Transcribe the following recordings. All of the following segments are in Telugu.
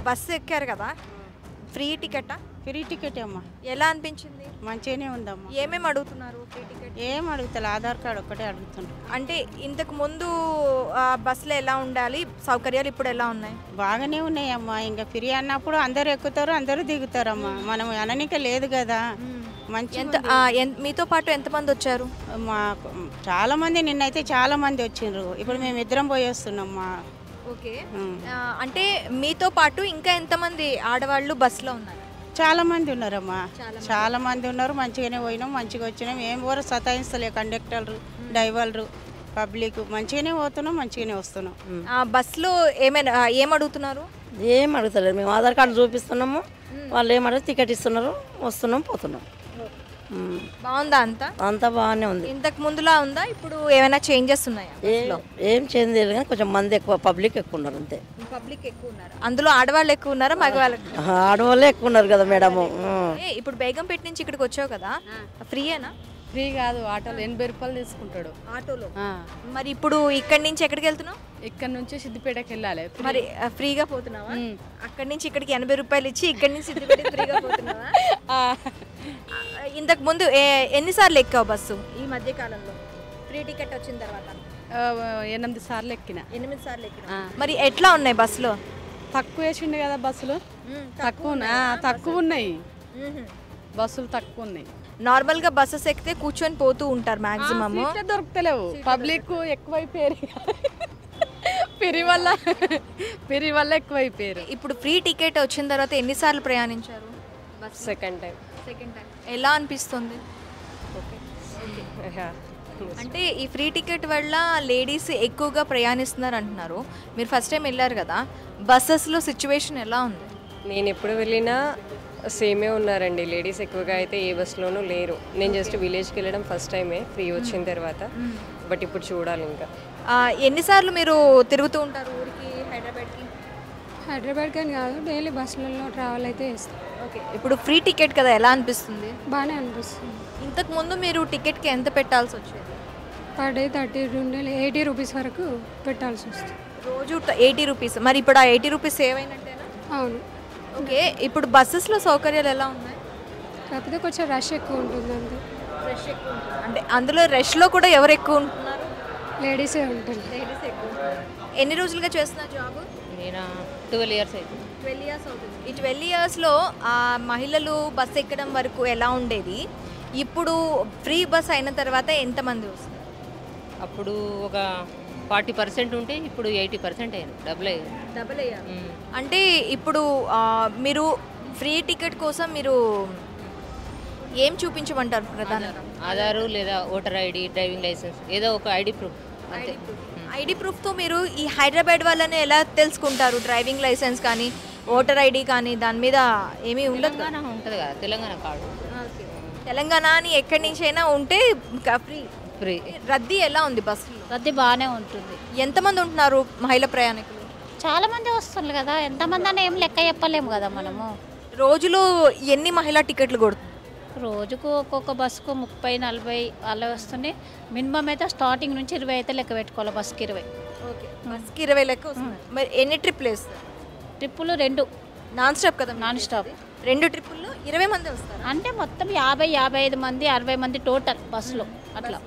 బస్సు ఎక్కారు కదా, ఫ్రీ టికెటా? ఫ్రీ టికెట్ అమ్మా. ఎలా అనిపించింది? మంచిగానే ఉందమ్మా. ఏమేమి అడుగుతున్నారు ఫ్రీ టికెట్? ఏం అడుగుతా, ఆధార్ కార్డు ఒక్కటే అడుగుతున్నారు. అంటే ఇంతకు ముందు బస్సులో ఎలా ఉండాలి, సౌకర్యాలు ఇప్పుడు ఎలా ఉన్నాయి? బాగానే ఉన్నాయమ్మా. ఇంకా ఫ్రీ అన్నప్పుడు అందరు ఎక్కుతారు, అందరూ దిగుతారమ్మా. మనం అననిక లేదు కదా. మంచి మీతో పాటు ఎంతమంది వచ్చారు? మా చాలా మంది, నిన్నైతే చాలా మంది వచ్చిండ్రు. ఇప్పుడు మేము ఇద్దరం పోయి వస్తున్నాం. ఓకే, అంటే మీతో పాటు ఇంకా ఎంతమంది ఆడవాళ్ళు బస్సులో ఉన్నారు? చాలా మంది ఉన్నారమ్మా, చాలా మంది ఉన్నారు. మంచిగానే పోయినాం, మంచిగా వచ్చినాం. ఏం కూడా సతాయిస్తలే కండక్టర్లు, డ్రైవర్లు, పబ్లిక్. మంచిగానే పోతున్నాం, మంచిగానే వస్తున్నాం. బస్సులో ఏమైనా ఏం అడుగుతున్నారు? ఏం అడుగుతలేదు, మేము ఆధార్ కార్డు చూపిస్తున్నాము, వాళ్ళు ఏమడుగు టికెట్ ఇస్తున్నారు, వస్తున్నాం, పోతున్నాం. బాగుందా? అంతా బాగానే ఉంది. ఇంతకు ముందులా ఉందా? ఇప్పుడు ఏమైనా చేంజెస్ ఉన్నాయా? ఏం చేంజ్ లేదు కానీ కొంచెం మంది ఎక్కువ, పబ్లిక్ ఎక్కువ ఉన్నారు అంతే. పబ్లిక్ ఎక్కువ ఉన్నారు. అందులో ఆడవాళ్ళు ఎక్కువ ఉన్నారా, మగవాళ్ళు? ఆడవాళ్ళే ఎక్కువ ఉన్నారు కదా మేడము. ఇప్పుడు బేగంపేట నుంచి ఇక్కడికి వచ్చావు కదా, ఫ్రీయేనా? ఫ్రీ కాదు, ఆటోలో 80 రూపాయలు తీసుకుంటాడు. ఆటోలో? మరి ఇప్పుడు ఇక్కడి నుంచి ఎక్కడికి వెళ్తున్నావు? ఇక్కడ నుంచి సిద్దిపేటకి వెళ్ళాలి. మరి ఫ్రీగా పోతున్నావా? అక్కడి నుంచి ఇక్కడికి 80 రూపాయలు ఇచ్చి ఇక్కడి నుంచి సిద్దిపేటకి ఫ్రీగా పోతున్నావా? ఇంతకు ముందు ఎన్నిసార్లు ఎక్కావు బస్సు ఈ మధ్య కాలంలో ఫ్రీ టికెట్ వచ్చిన తర్వాత? 8 సార్లు ఎక్కిన. 8 సార్లు ఎక్కిన. మరి ఎట్లా ఉన్నాయి బస్సులో? తక్కువ వేసిండు కదా బస్సులు, తక్కువ ఉన్నాయి బస్సులు, తక్కువ ఉన్నాయి. నార్మల్ గా బస్సెస్ ఎక్కితే కూర్చొని పోతూ ఉంటారు మాక్సిమం, దొరుకుతలేవు. పబ్లిక్ ఎక్కువైపోయారు, పెరి వల్ల ఎక్కువైపోయారు. ఇప్పుడు ఫ్రీ టికెట్ వచ్చిన తర్వాత ఎన్నిసార్లు ప్రయాణించారు? Second time. ఎలా అనిపిస్తుంది? అంటే ఈ ఫ్రీ టికెట్ వల్ల లేడీస్ ఎక్కువగా ప్రయాణిస్తున్నారు అంటున్నారు. మీరు ఫస్ట్ టైం వెళ్ళారు కదా, బస్సెస్లో సిచ్యువేషన్ ఎలా ఉంది? నేను ఎప్పుడు వెళ్ళినా సేమే ఉన్నారండి. లేడీస్ ఎక్కువగా అయితే ఏ బస్సులోనూ లేరు. నేను జస్ట్ విలేజ్కి వెళ్ళడం ఫస్ట్ టైమే ఫ్రీ వచ్చిన తర్వాత. బట్ ఇప్పుడు చూడాలి ఇంకా. ఎన్నిసార్లు మీరు తిరుగుతూ ఉంటారు ఊరికి, హైదరాబాద్కి? హైదరాబాద్కి అని కాదు, డైలీ బస్సులలో ట్రావెల్ అయితే చేస్తాం. ఓకే, ఇప్పుడు ఫ్రీ టికెట్ కదా, ఎలా అనిపిస్తుంది? బాగానే అనిపిస్తుంది. ఇంతకు ముందు మీరు టికెట్కి ఎంత పెట్టాల్సి వచ్చేది? పర్ డే 30 నుండి 80 రూపీస్ వరకు పెట్టాల్సి వస్తుంది. రోజు 80 రూపీస్. మరి ఇప్పుడు ఆ 80 రూపీస్ సేవ్ అయినట్టేనా? అవును. ఓకే, ఇప్పుడు బస్సెస్లో సౌకర్యాలు ఎలా ఉన్నాయి? కాకపోతే కొంచెం రష్ ఎక్కువ ఉంటుంది అంతే. రష్ ఎక్కువ ఉంటుంది అంటే అందులో రష్లో కూడా ఎవరు ఎక్కువ ఉంటున్నారు? లేడీసే ఉంటుంది. లేడీస్ ఎక్కువ. ఎన్ని రోజులుగా చేస్తున్నా జాబ్? నేను 12 ఇయర్స్ అవుతుంది. 12 ఇయర్స్ అవుతుంది. ఈ 12 ఇయర్స్లో మహిళలు బస్సు ఎక్కడం వరకు ఎలా ఉండేది? ఇప్పుడు ఫ్రీ బస్ అయిన తర్వాత ఎంతమంది వస్తారు? అప్పుడు ఒక 40% ఉంటే ఇప్పుడు 80% అయ్యారు. డబుల్ అయ్యారు. అంటే ఇప్పుడు మీరు ఫ్రీ టికెట్ కోసం మీరు ఏం చూపించమంటారు? ప్రధానంగా ఆధారు లేదా ఓటర్ ఐడి, డ్రైవింగ్ లైసెన్స్, ఏదో ఒక ఐడి ప్రూఫ్. ఐడి ప్రూఫ్తో మీరు ఈ హైదరాబాద్ వాళ్ళని ఎలా తెలుసుకుంటారు? డ్రైవింగ్ లైసెన్స్ కానీ ఓటర్ ఐడి కానీ దాని మీద ఏమీ ఉండదు? ఉంటుంది కదా తెలంగాణ కార్డు. తెలంగాణ అని ఎక్కడి నుంచి అయినా ఉంటే ఫ్రీ. రద్దీ ఎలా ఉంది బస్సులో? రద్దీ బాగానే ఉంటుంది. ఎంతమంది ఉంటున్నారు మహిళా ప్రయాణికులు? చాలా మంది వస్తున్నారు కదా, ఎంతమంది అని ఏం లెక్క చెప్పలేము కదా మనము. రోజులో ఎన్ని మహిళా టికెట్లు కొడుతుంది? రోజుకు ఒక్కొక్క బస్సుకు 30-40 అలా వస్తున్నాయి. మినిమం అయితే స్టార్టింగ్ నుంచి 20 అయితే లెక్క పెట్టుకోవాలి. బస్కి 20. ఓకే, బస్కి 20 లెక్క వస్తుంది. మరి ఎన్ని ట్రిప్పులు వేస్తారు? ట్రిప్పులు 2 నాన్ స్టాప్ కదా? Non stop. 2 ట్రిప్పుల్లో 20 మంది వస్తారు. అంటే మొత్తం 50-55 మంది, 60 మంది టోటల్ బస్సులో. అట్లా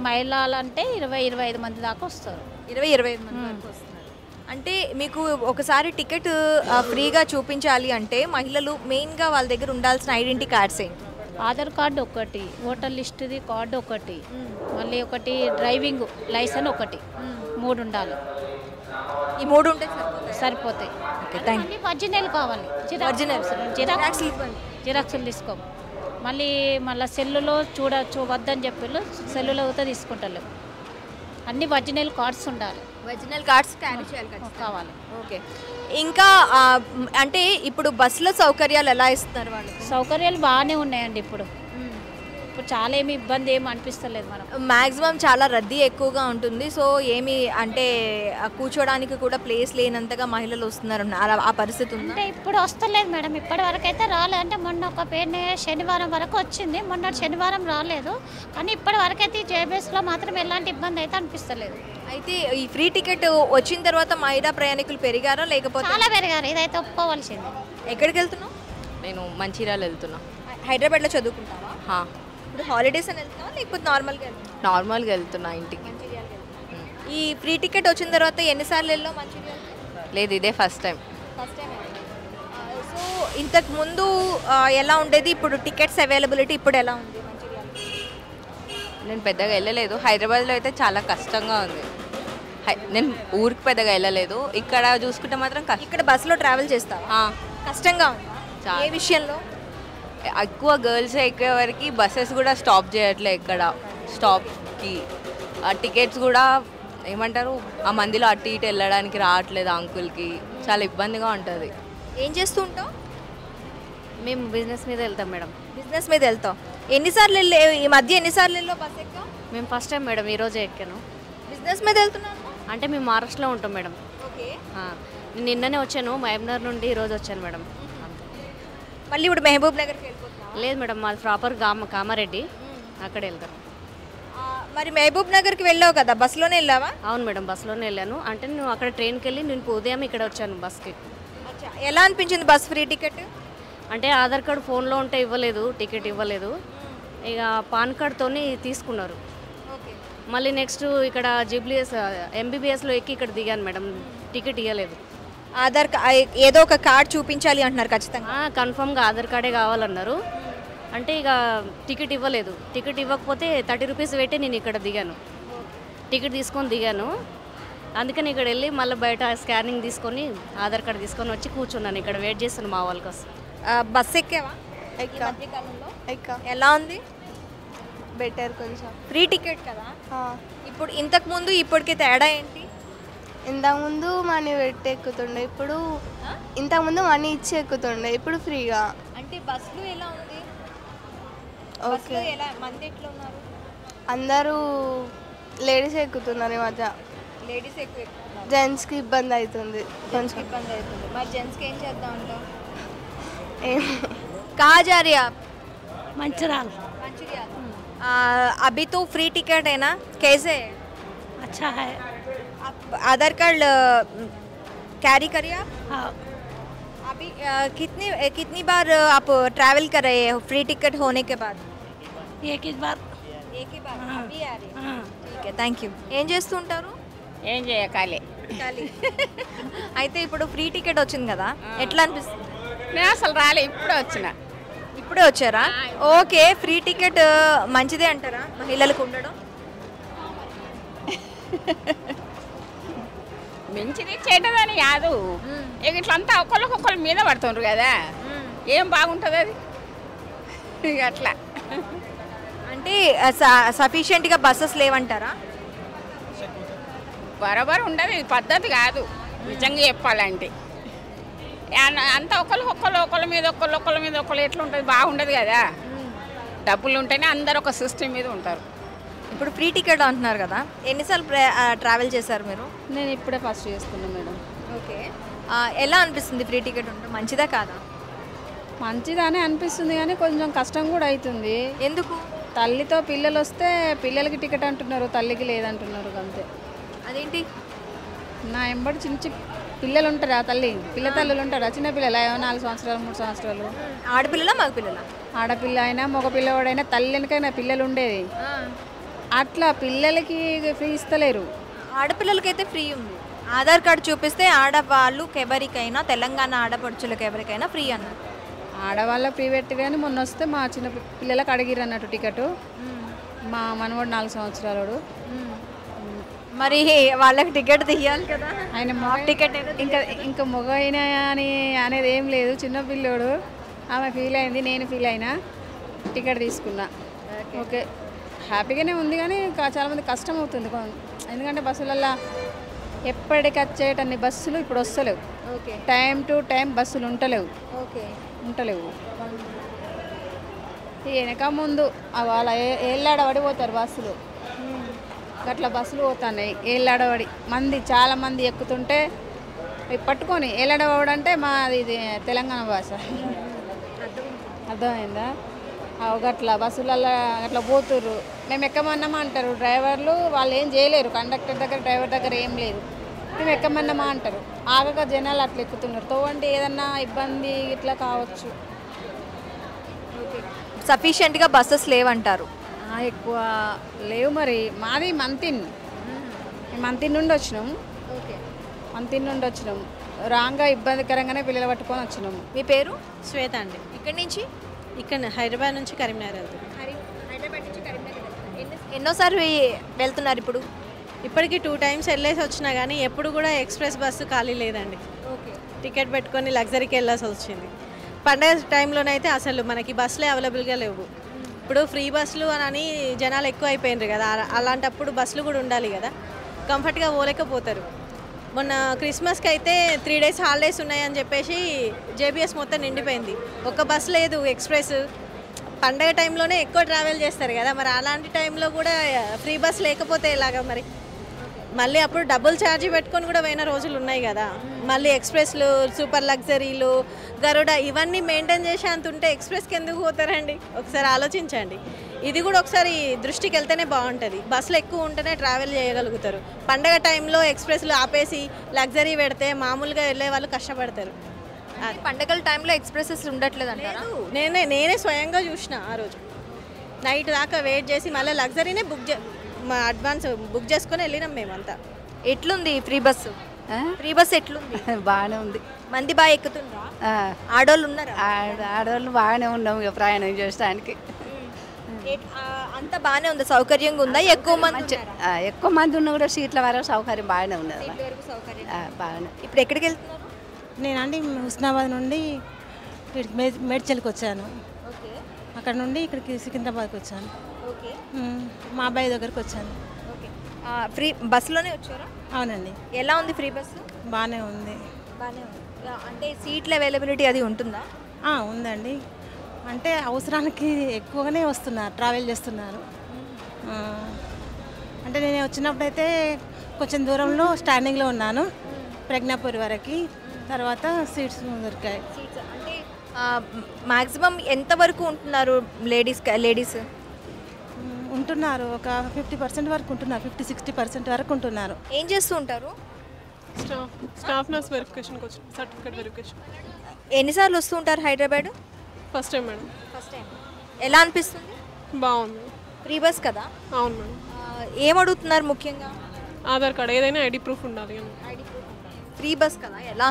మహిళలు అంటే 20-25 మంది దాకా వస్తారు. 20-25 మంది వరకు వస్తున్నారు. అంటే మీకు ఒకసారి టికెట్ ఫ్రీగా చూపించాలి అంటే మహిళలు మెయిన్గా వాళ్ళ దగ్గర ఉండాల్సిన ఐడెంటిటీ కార్డ్స్ ఏంటి? ఆధార్ కార్డు ఒకటి, ఓటర్ లిస్ట్ది కార్డు ఒకటి, మళ్ళీ ఒకటి డ్రైవింగ్ లైసెన్స్ ఒకటి, 3 ఉండాలి. ఈ 3 ఉంటే సరిపోతాయి. ఒరిజినల్ కావాలి, జిరాక్సులు తీసుకో. మళ్ళీ సెల్లులో వద్దని చెప్పి సెల్లులో అయితే తీసుకుంటలేము. అన్ని ఒరిజినల్ కార్డ్స్ ఉండాలి. ఒరిజినల్ కార్డ్స్ క్యారీ చేయాలి కావాలి. ఓకే, ఇంకా అంటే ఇప్పుడు బస్సులో సౌకర్యాలు ఎలా ఇస్తున్నారు వాళ్ళు? సౌకర్యాలు బాగానే ఉన్నాయండి ఇప్పుడు. ఇప్పుడు చాలా ఏమి ఇబ్బంది ఏమి అనిపిస్తలేదు మనం. మ్యాక్సిమం చాలా రద్దీ ఎక్కువగా ఉంటుంది. సో ఏమి అంటే కూర్చోడానికి కూడా ప్లేస్ లేనంతగా మహిళలు వస్తున్నారు, ఆ పరిస్థితి ఉంది. అంటే ఇప్పుడు వస్తలేదు మేడం, ఇప్పటి వరకు అయితే రాలేదు. అంటే మొన్న ఒక పేరుని శనివారం వరకు వచ్చింది, మొన్న శనివారం రాలేదు. కానీ ఇప్పటి వరకు అయితే జేబీఎస్లో మాత్రం ఎలాంటి ఇబ్బంది అయితే అనిపిస్తలేదు. అయితే ఈ ఫ్రీ టికెట్ వచ్చిన తర్వాత మహిళా ప్రయాణికులు పెరిగారా లేకపోతే? చాలా పెరిగారు, ఇదైతే ఒప్పుకోవాల్సింది. ఎక్కడికి వెళ్తున్నావు? నేను మంచిర్యాల వెళ్తున్నా. హైదరాబాద్లో చదువుకుంటావా? హా, ఇప్పుడు హాలిడేస్ అని వెళ్తున్నావా లేకపోతే నార్మల్గా వెళ్తున్నావా? నార్మల్గా వెళ్తున్నా ఇంటికి. ఈ ఫ్రీ టికెట్ వచ్చిన తర్వాత ఎన్నిసార్లు వెళ్ళావు మంచిర్యాల? లేదు, ఇదే first time. First time. So ఇంతకు ముందు ఎలా ఉండేది, ఇప్పుడు టికెట్స్ అవైలబిలిటీ ఇప్పుడు ఎలా ఉంది మంచిర్యాల? నేను పెద్దగా వెళ్ళలేదు. హైదరాబాద్లో అయితే చాలా కష్టంగా ఉంది. నేను ఊరికి పెద్దగా వెళ్ళలేదు. ఇక్కడ చూసుకుంటే మాత్రం ఇక్కడ బస్సులో ట్రావెల్ చేస్తావా? కష్టంగా ఉందా? ఏ విషయంలో? ఎక్కువ గర్ల్స్ ఎక్కే వరకు బస్సెస్ కూడా స్టాప్ చేయట్లే ఇక్కడ స్టాప్కి. ఆ టికెట్స్ కూడా ఏమంటారు, ఆ మందిలో అటు ఇటు వెళ్ళడానికి రావట్లేదు అంకుల్కి. చాలా ఇబ్బందిగా ఉంటుంది. ఏం చేస్తూ ఉంటావు? మేము బిజినెస్ మీద వెళ్తాం మేడం. బిజినెస్ మీద వెళ్తావు. ఎన్నిసార్లు వెళ్ళే ఈ మధ్య ఎన్నిసార్లు వెళ్ళావు బస్ ఎక్కా? మేము ఫస్ట్ టైం మేడం, ఈరోజే ఎక్కాను. బిజినెస్ మీద వెళ్తున్నాను అంటే మేము మహారాష్ట్రలో ఉంటాం మేడం. ఓకే. నేను నిన్ననే వచ్చాను, మహబూబ్నగర్ నుండి ఈరోజు వచ్చాను మేడం. మళ్ళీ ఇప్పుడు మహబూబ్ నగర్కి వెళ్ళిపోతున్నావా? లేదు మేడం, మాది ప్రాపర్ కామారెడ్డి, అక్కడ వెళ్తాను. మరి మహబూబ్ నగర్కి వెళ్ళావు కదా, బస్సులోనే వెళ్ళావా? అవును మేడం, బస్సులోనే వెళ్ళాను. అంటే నేను అక్కడ ట్రైన్కి వెళ్ళి నేను ఉదయం ఇక్కడ వచ్చాను బస్కి. ఎలా అనిపించింది బస్ ఫ్రీ టికెట్? అంటే ఆధార్ కార్డు ఫోన్లో ఉంటే ఇవ్వలేదు, టికెట్ ఇవ్వలేదు. ఇక పాన్ కార్డ్తో తీసుకున్నారు. మళ్ళీ నెక్స్ట్ ఇక్కడ జీబ్లీఎస్ ఎంబీబీఎస్లో ఎక్కి ఇక్కడ దిగాను మేడం, టికెట్ ఇవ్వలేదు. ఆధార్ ఏదో ఒక కార్డ్ చూపించాలి అంటున్నారు ఖచ్చితంగా. కన్ఫర్మ్గా ఆధార్ కార్డే కావాలన్నారు. అంటే ఇక టికెట్ ఇవ్వలేదు. టికెట్ ఇవ్వకపోతే 30 రూపీస్ పెట్టి నేను ఇక్కడ దిగాను, టికెట్ తీసుకొని దిగాను. అందుకని ఇక్కడ వెళ్ళి మళ్ళీ బయట స్కానింగ్ తీసుకొని ఆధార్ కార్డు తీసుకొని వచ్చి కూర్చున్నాను ఇక్కడ, వెయిట్ చేస్తాను మా వాళ్ళ కోసం. బస్ ఎక్కావా? ఎలా ఉంది? బెటర్ కొంచెం. ఫ్రీ టికెట్ కదా, ఇప్పుడు ఇంతకు ముందు ఇప్పటికే తేడా ఏంటి? ఇంతకుముందు మనీ పెట్టి ఎక్కుతుండే, ఇప్పుడు ఇంతకుముందు మనీ ఇచ్చి ఎక్కుతుండే, ఇప్పుడు ఫ్రీగా. అంటే బస్సులు ఎలా ఉంది? ఓకే, ఎలా మంది ఎట్లా ఉన్నారు? అందరూ లేడీస్ ఎక్కుతున్నారు ఈ మధ్య. లేడీస్ ఎక్కువ ఎక్కుతున్నారు, జెంట్స్కి ఇబ్బంది అవుతుంది కొంచెం. ఇబ్బంది అవుతుంది. మరి జెంట్స్కి ఏం చేద్దాం అంటావు? कहाँ जा रही है आप? మంచిర్యాల. मंचूरिया। अभी तो फ्री टिकट है ना, कैसे है? अच्छा है. आप आधार कार्ड कैरी करिए आप? हाँ. अभी कितनी बार आप ट्रैवल कर रहे हैं फ्री टिकट होने के बाद? एक ही बार. एक ही बार. अभी आ रही है. ठीक है, థ్యాంక్ యూ. ఏం చేస్తుంటారు? ఏం చేయకాలే. అయితే ఇప్పుడు ఫ్రీ టికెట్ వచ్చింది కదా, ఎట్లా అనిపిస్తుంది? నేను అసలు రాలే, ఇప్పుడే వచ్చిన. ఇప్పుడే వచ్చారా? ఓకే. ఫ్రీ టికెట్ మంచిదే అంటారా మహిళలకు ఉండడం? మంచిది చెడ్డదని కాదు, ఇక ఇట్లంతా ఒకళ్ళకొకళ్ళ మీద పడుతుండ్రు కదా, ఏం బాగుంటుంది అది ఇక అట్లా. అంటే సఫిషియెంట్గా బస్సెస్ లేవంటారా? బరాబర్ ఉండదు, ఇది పద్ధతి కాదు నిజంగా చెప్పాలంటే. అంతా ఒకళ్ళ మీద ఒకళ్ళు ఎట్లా ఉంటుంది, బాగుండదు కదా. డబ్బులు ఉంటేనే అందరు ఒక సిస్టమ్ మీద ఉంటారు. ఇప్పుడు ఫ్రీ టికెట్ అంటున్నారు కదా, ఎన్నిసార్లు ట్రావెల్ చేశారు మీరు? నేను ఇప్పుడే ఫస్ట్ చేస్తున్నాను మేడం. ఓకే. ఎలా అనిపిస్తుంది ఫ్రీ టికెట్ ఉంటే, మంచిదా కాదా? మంచిదానే అనిపిస్తుంది కానీ కొంచెం కష్టం కూడా అవుతుంది. ఎందుకు? తల్లితో పిల్లలు వస్తే పిల్లలకి టికెట్ అంటున్నారు, తల్లికి లేదంటున్నారు, అంతే. అదేంటి? నా ఎంబడి చిన్న పిల్లలు ఉంటారా, పిల్ల తల్లులు ఉంటారా, చిన్న పిల్లలు 4 సంవత్సరాలు 3 సంవత్సరాలు. ఆడపిల్లల మగపిల్లల? ఆడపిల్ల అయినా మగపిల్లవాడైనా తల్లి వెనకైనా పిల్లలు ఉండేది. అట్లా పిల్లలకి ఫ్రీ ఇస్తలేరు. ఆడపిల్లలకైతే ఫ్రీ ఉంది. ఆధార్ కార్డు చూపిస్తే ఆడవాళ్ళకి ఎవరికైనా, తెలంగాణ ఆడపడుచులకు ఎవరికైనా ఫ్రీ అన్నారు. ఆడవాళ్ళ ఫ్రీ పెట్టి కానీ మొన్న వస్తే మా చిన్న పిల్లలకు అడిగిరు అన్నట్టు టికెట్. మా మనవాడు 4 సంవత్సరాలు. మరి వాళ్ళకి టికెట్ తీయాలి కదా, ఆయన టికెట్ ఇంకా మగ అయినా అని అనేది ఏం లేదు. చిన్న పిల్లోడు, ఆమె ఫీల్ అయింది, నేను ఫీల్ అయినా, టికెట్ తీసుకున్నా. ఓకే, హ్యాపీగానే ఉంది కానీ చాలామంది కష్టం అవుతుంది. ఎందుకంటే బస్సులల్లో ఎప్పటికి వచ్చేటన్ని బస్సులు ఇప్పుడు వస్తలేవు. టైం టు టైం బస్సులు ఉంటలేవు. వెనక ముందు వాళ్ళ ఏళ్ళాడబడి పోతారు బస్సులు, అట్లా బస్సులు పోతున్నాయి ఏళ్ళాడబడి మంది, చాలా మంది ఎక్కుతుంటే అవి పట్టుకొని ఏళ్ళాడబడి అంటే మాది ఇది తెలంగాణ భాష, అర్థమైందా? గట్లా బస్సులలో అట్లా పోతుర్రు, మేము ఎక్కమన్నామా అంటారు డ్రైవర్లు, వాళ్ళు ఏం చేయలేరు, కండక్టర్ దగ్గర డ్రైవర్ దగ్గర ఏం లేదు, మేము ఎక్కమన్నామా అంటారు. ఆగక జనాలు అట్లా ఎక్కుతున్నారు. తోవంటే ఏదన్నా ఇబ్బంది ఇట్లా కావచ్చు. సఫిషియెంట్గా బస్సెస్ లేవంటారు. ఎక్కువ లేవు మరి. మాది మంతిన్, మంతిన్ నుండి వచ్చినాం. మంతిన్ నుండి వచ్చినాం, రాంగా ఇబ్బందికరంగానే పిల్లలు పట్టుకొని వచ్చినాము. మీ పేరు? శ్వేత అండి. ఇక్కడి నుంచి? ఇక్కడ హైదరాబాద్ నుంచి కరీంనగర్ వెళ్తుంది. హైదరాబాద్ నుంచి కరీంనగర్ ఎన్నోసారి వెళ్తున్నారు ఇప్పుడు? ఇప్పటికి 2 times వెళ్ళేసి వచ్చినా కానీ ఎప్పుడు కూడా ఎక్స్ప్రెస్ బస్సు ఖాళీ లేదండి. టికెట్ పెట్టుకొని లగ్జరీకి వెళ్ళాల్సి వచ్చింది. పండగ టైంలోనైతే అసలు మనకి బస్సులే అవైలబుల్గా లేవు. ఇప్పుడు ఫ్రీ బస్సులు అని జనాలు ఎక్కువ అయిపోయినారు కదా, అలాంటప్పుడు బస్సులు కూడా ఉండాలి కదా, కంఫర్ట్గా పోలేకపోతారు. మొన్న క్రిస్మస్కి అయితే 3 days హాలిడేస్ ఉన్నాయని చెప్పేసి జేబీఎస్ మొత్తం నిండిపోయింది. ఒక్క బస్సు లేదు ఎక్స్ప్రెస్. పండగ టైంలోనే ఎక్కువ ట్రావెల్ చేస్తారు కదా, మరి అలాంటి టైంలో కూడా ఫ్రీ బస్ లేకపోతే ఎలాగా మరి? మళ్ళీ అప్పుడు డబుల్ ఛార్జీ పెట్టుకొని కూడా పోయిన రోజులు ఉన్నాయి కదా. మళ్ళీ ఎక్స్ప్రెస్లు, సూపర్ లగ్జరీలు, గరుడ ఇవన్నీ మెయింటైన్ చేసే అంత ఉంటే ఎక్స్ప్రెస్కి ఎందుకు పోతారండి? ఒకసారి ఆలోచించండి. ఇది కూడా ఒకసారి దృష్టికి వెళ్తేనే బాగుంటుంది. బస్సులు ఎక్కువ ఉంటేనే ట్రావెల్ చేయగలుగుతారు. పండగ టైంలో ఎక్స్ప్రెస్లు ఆపేసి లగ్జరీ పెడితే మామూలుగా వెళ్ళే వాళ్ళు కష్టపడతారు. పండగల టైంలో ఎక్స్ప్రెసెస్ ఉండట్లేదు అంటారా? నేనే స్వయంగా చూసిన. ఆ రోజు నైట్ దాకా వెయిట్ చేసి మళ్ళీ లగ్జరీనే అడ్వాన్స్ బుక్ చేసుకొని వెళ్ళినాం మేమంతా. ఎట్లుంది ఫ్రీ బస్సు? ఫ్రీ బస్ ఎట్లుంది? బాగానే ఉంది. మంది బాగా ఎక్కుతుందా? ఆడోళ్ళు ఉన్నారా? ఆడవాళ్ళు బాగానే ఉన్నాం ఇక ప్రయాణం చేయడానికి. అంత బాగానే ఉంది, సౌకర్యంగా ఉందా? ఎక్కువ మంది ఎక్కువ మంది ఉన్నా కూడా సీట్ల వరకు సౌకర్యం బాగానే ఉన్నది. బాగానే. ఇప్పుడు ఎక్కడికి వెళ్తున్నారు? నేనండి హుస్నాబాద్ నుండి మేడ్చల్కి వచ్చాను. అక్కడ నుండి ఇక్కడికి సికింద్రాబాద్కి వచ్చాను. మా అబ్బాయి దగ్గరికి వచ్చాను. ఫ్రీ బస్సులోనే వచ్చారా? అవునండి. ఎలా ఉంది ఫ్రీ బస్సు? బాగానే ఉంది. బాగానే ఉంది. అంటే సీట్ల అవైలబిలిటీ అది ఉంటుందా? ఉందండి. అంటే అవసరానికి ఎక్కువగానే వస్తున్నారు, ట్రావెల్ చేస్తున్నారు. అంటే నేను వచ్చినప్పుడైతే కొంచెం దూరంలో స్టాండింగ్లో ఉన్నాను, ప్రజ్ఞాపూర్ వరకు. తర్వాత సీట్స్ దొరికాయి. అంటే మ్యాక్సిమం ఎంతవరకు ఉంటున్నారు లేడీస్? ఉంటున్నారు ఒక 50% వరకు ఉంటున్నారు, 50-60% వరకు ఉంటున్నారు. ఏం చేస్తూ ఉంటారు? స్టాఫ్ నర్స్ వెరిఫికేషన్కి వచ్చి సర్టిఫికేట్ వెరిఫికేషన్. ఎన్నిసార్లు వస్తూ ఉంటారు Hyderabad? First time madam. First time. ఎలా అనిపిస్తుంది? బాగుంది. ఫ్రీ బస్ కదా? అవును మేడం. ఏం అడుగుతున్నారు ముఖ్యంగా? ఆధార్ కార్డ్, ఏదైనా ఐడి ప్రూఫ్ ఉండాలి. ఫ్రీ బస్ కదా, ఎలా